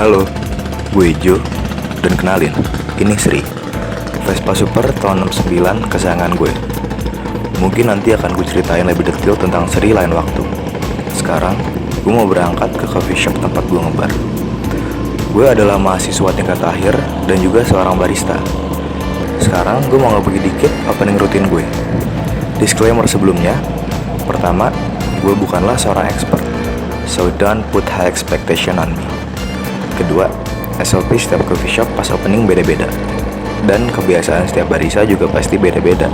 Halo, gue Jo, dan kenalin, ini Sri, Vespa Super tahun 69 kesayangan gue. Mungkin nanti akan gue ceritain lebih detail tentang Sri lain waktu. Sekarang, gue mau berangkat ke coffee shop tempat gue ngebar. Gue adalah mahasiswa tingkat akhir dan juga seorang barista. Sekarang gue mau ngebagi dikit opening rutin gue. Disclaimer sebelumnya, pertama, gue bukanlah seorang expert, so don't put high expectation on me. Kedua, SOP setiap coffee shop pas opening beda-beda. Dan kebiasaan setiap barista juga pasti beda-beda.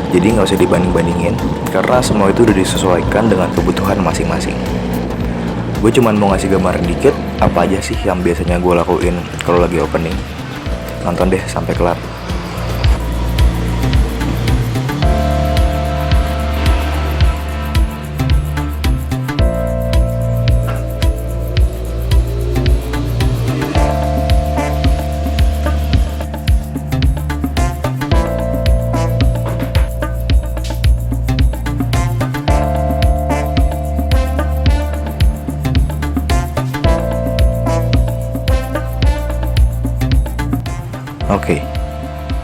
Jadi nggak usah dibanding-bandingin, karena semua itu udah disesuaikan dengan kebutuhan masing-masing. Gue cuman mau ngasih gambaran dikit, apa aja sih yang biasanya gue lakuin kalau lagi opening. Nonton deh sampai kelar. Oke,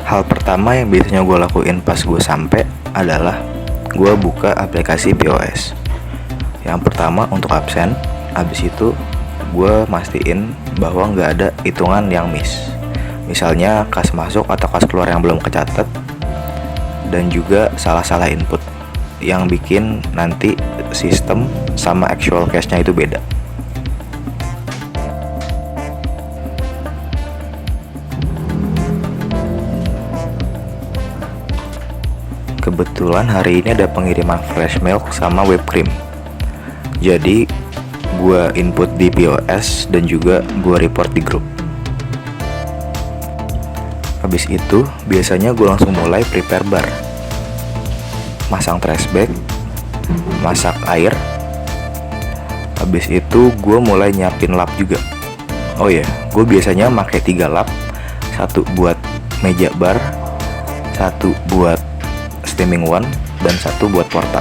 hal pertama yang biasanya gue lakuin pas gue sampai adalah gue buka aplikasi POS. Yang pertama untuk absen, habis itu gue mastiin bahwa nggak ada hitungan yang miss. Misalnya kas masuk atau kas keluar yang belum kecatat, dan juga salah-salah input yang bikin nanti sistem sama actual cash-nya itu beda. Kebetulan hari ini ada pengiriman fresh milk sama whipped cream. Jadi gue input di POS dan juga gue report di grup. Habis itu biasanya gue langsung mulai prepare bar. Masang trash bag, masak air. Habis itu gue mulai nyiapin lap juga. Oh ya, gue biasanya pakai 3 lap. 1 buat meja bar, 1 buat steaming one, dan 1 buat porta.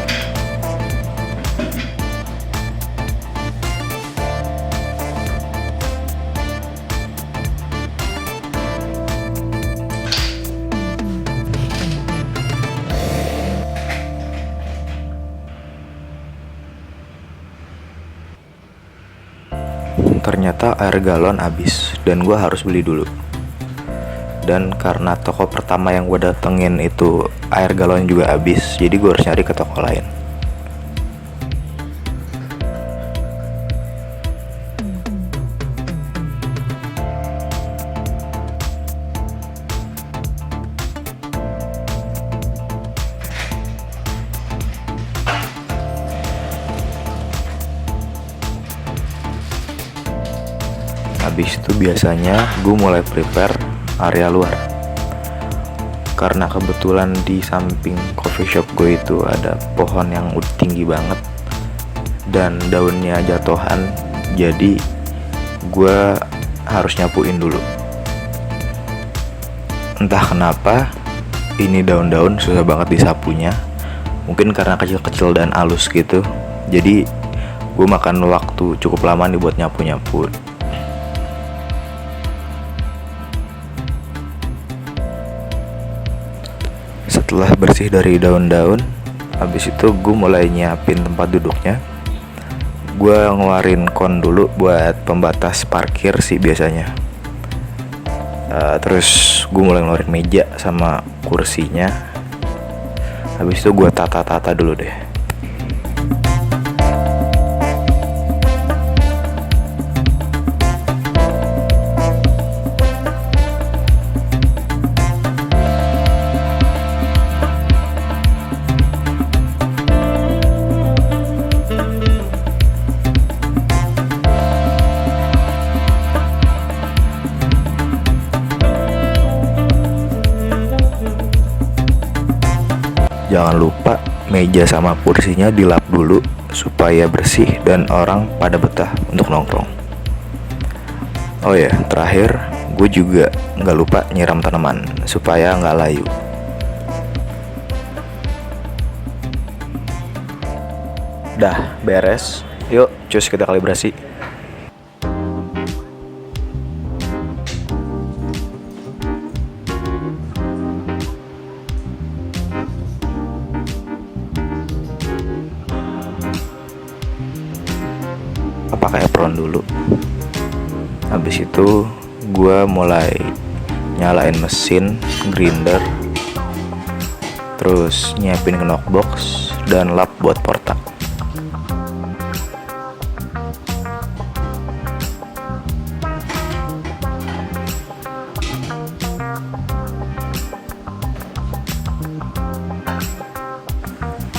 Ternyata air galon habis dan gue harus beli dulu. Dan karena toko pertama yang gue datengin itu air galon juga habis, jadi gue harus nyari ke toko lain. Habis itu biasanya gue mulai prepare area luar. Karena kebetulan di samping coffee shop gue itu ada pohon yang udah tinggi banget dan daunnya jatuhan, jadi gue harus nyapuin dulu. Entah kenapa ini daun-daun susah banget disapunya. Mungkin karena kecil-kecil dan halus gitu, jadi gue makan waktu cukup lama nih buat nyapu-nyapu. Setelah bersih dari daun-daun, habis itu gue mulai nyiapin tempat duduknya. Gue ngeluarin kon dulu buat pembatas parkir sih biasanya. Terus gue mulai ngeluarin meja sama kursinya. Habis itu gue tata-tata dulu deh. Jangan lupa meja sama kursinya dilap dulu supaya bersih dan orang pada betah untuk nongkrong. Oh ya, terakhir gue juga nggak lupa nyiram tanaman supaya nggak layu. Dah beres, yuk cus kita kalibrasi. pakai apron dulu. Habis itu gue mulai nyalain mesin grinder, terus nyiapin knockbox dan lap buat porta.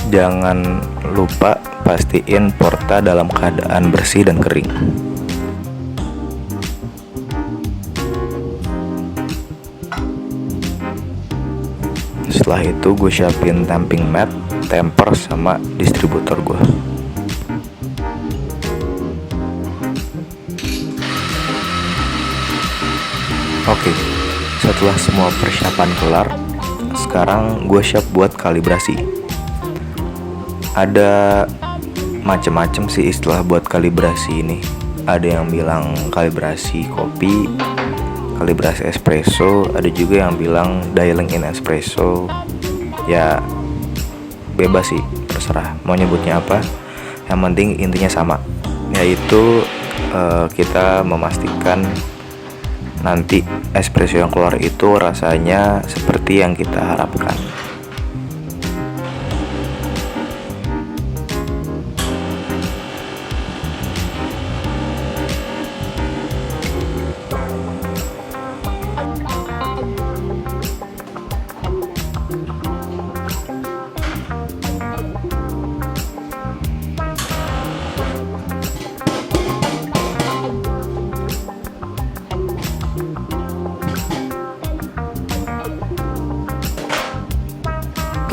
Jangan lupa pastiin porta dalam keadaan bersih dan kering. Setelah itu gue siapin tamping mat, temper, sama distributor gue. Oke, setelah semua persiapan kelar, sekarang gue siap buat kalibrasi. Ada macem-macem sih istilah buat kalibrasi ini. Ada yang bilang kalibrasi kopi, kalibrasi espresso, ada juga yang bilang dialing in espresso. Ya bebas sih, terserah mau nyebutnya apa. Yang penting intinya sama, yaitu kita memastikan nanti espresso yang keluar itu rasanya seperti yang kita harapkan.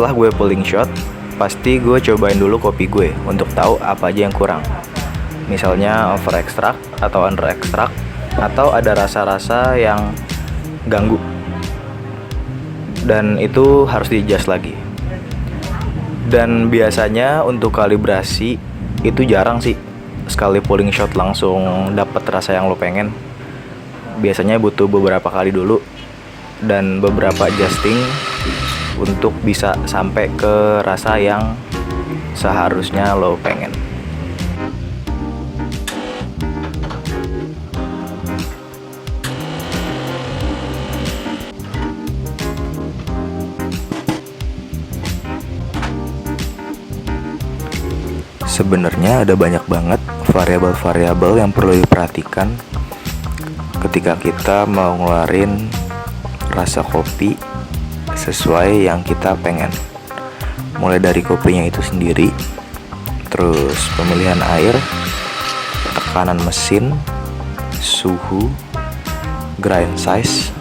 Setelah gue pulling shot, pasti gue cobain dulu kopi gue untuk tahu apa aja yang kurang. Misalnya over extract atau under extract, atau ada rasa-rasa yang ganggu. Dan itu harus di-adjust lagi. Dan biasanya untuk kalibrasi itu jarang sih sekali pulling shot langsung dapet rasa yang lo pengen. Biasanya butuh beberapa kali dulu dan beberapa adjusting untuk bisa sampai ke rasa yang seharusnya lo pengen. Sebenarnya ada banyak banget variabel-variabel yang perlu diperhatikan ketika kita mau ngeluarin rasa kopi sesuai yang kita pengen. Mulai dari kopinya itu sendiri, terus pemilihan air, tekanan mesin, suhu, grind size,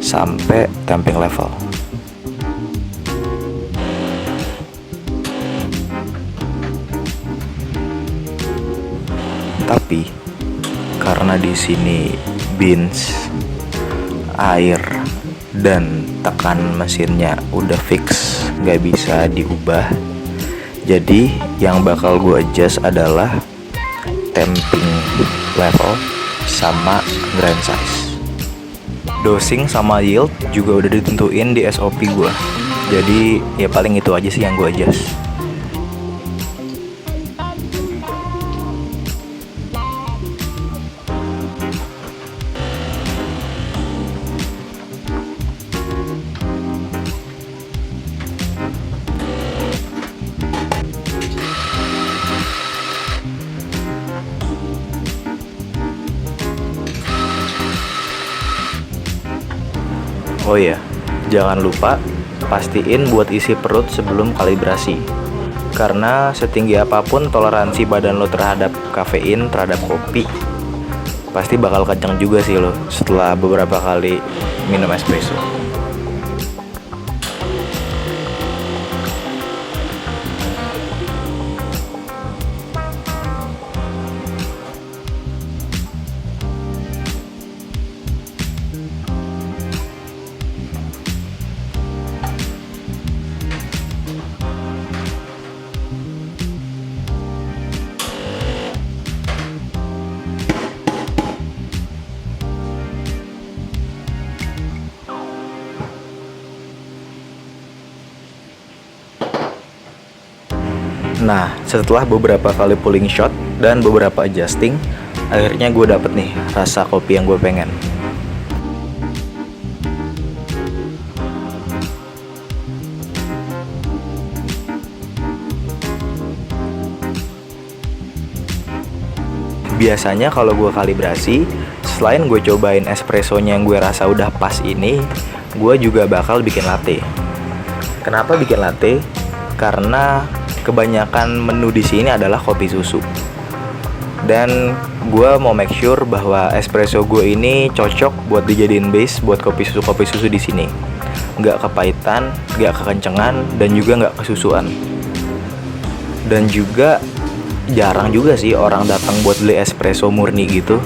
sampai tamping level. Tapi karena di sini beans, air, dan tekan mesinnya udah fix, nggak bisa diubah. Jadi yang bakal gue adjust adalah tamping level sama grind size. Dosing sama yield juga udah ditentuin di SOP gue. Jadi ya paling itu aja sih yang gue adjust. Oh iya, jangan lupa pastiin buat isi perut sebelum kalibrasi. Karena setinggi apapun toleransi badan lo terhadap kafein, terhadap kopi, pasti bakal kenceng juga sih lo setelah beberapa kali minum espresso. Nah, setelah beberapa kali pulling shot, dan beberapa adjusting, akhirnya gue dapet nih rasa kopi yang gue pengen. Biasanya kalau gue kalibrasi, selain gue cobain espressonya yang gue rasa udah pas ini, gue juga bakal bikin latte. Kenapa bikin latte? Karena kebanyakan menu di sini adalah kopi susu. Dan gue mau make sure bahwa espresso gue ini cocok buat dijadiin base buat kopi susu di sini. Nggak kepahitan, nggak kekencengan, dan juga nggak kesusuan. Dan juga jarang juga sih orang datang buat beli espresso murni gitu.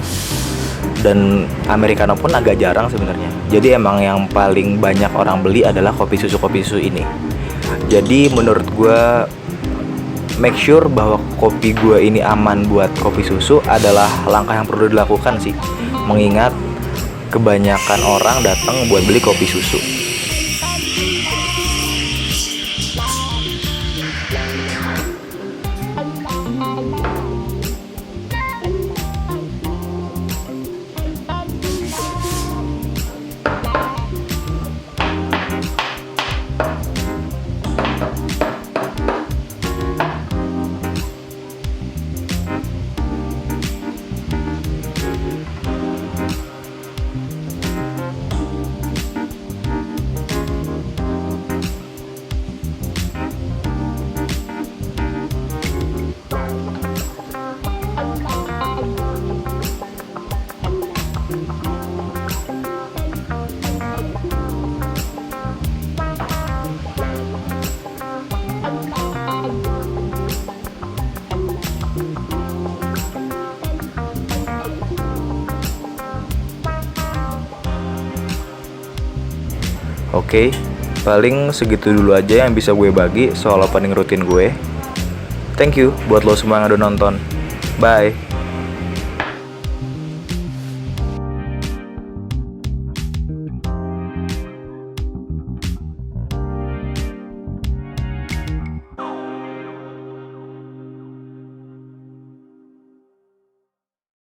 Dan americano pun agak jarang sebenarnya. Jadi emang yang paling banyak orang beli adalah kopi susu ini. Jadi menurut gue, make sure bahwa kopi gue ini aman buat kopi susu adalah langkah yang perlu dilakukan sih. Mengingat kebanyakan orang datang buat beli kopi susu. Oke, paling segitu dulu aja yang bisa gue bagi soal opening rutin gue. Thank you buat lo semua yang udah nonton. Bye.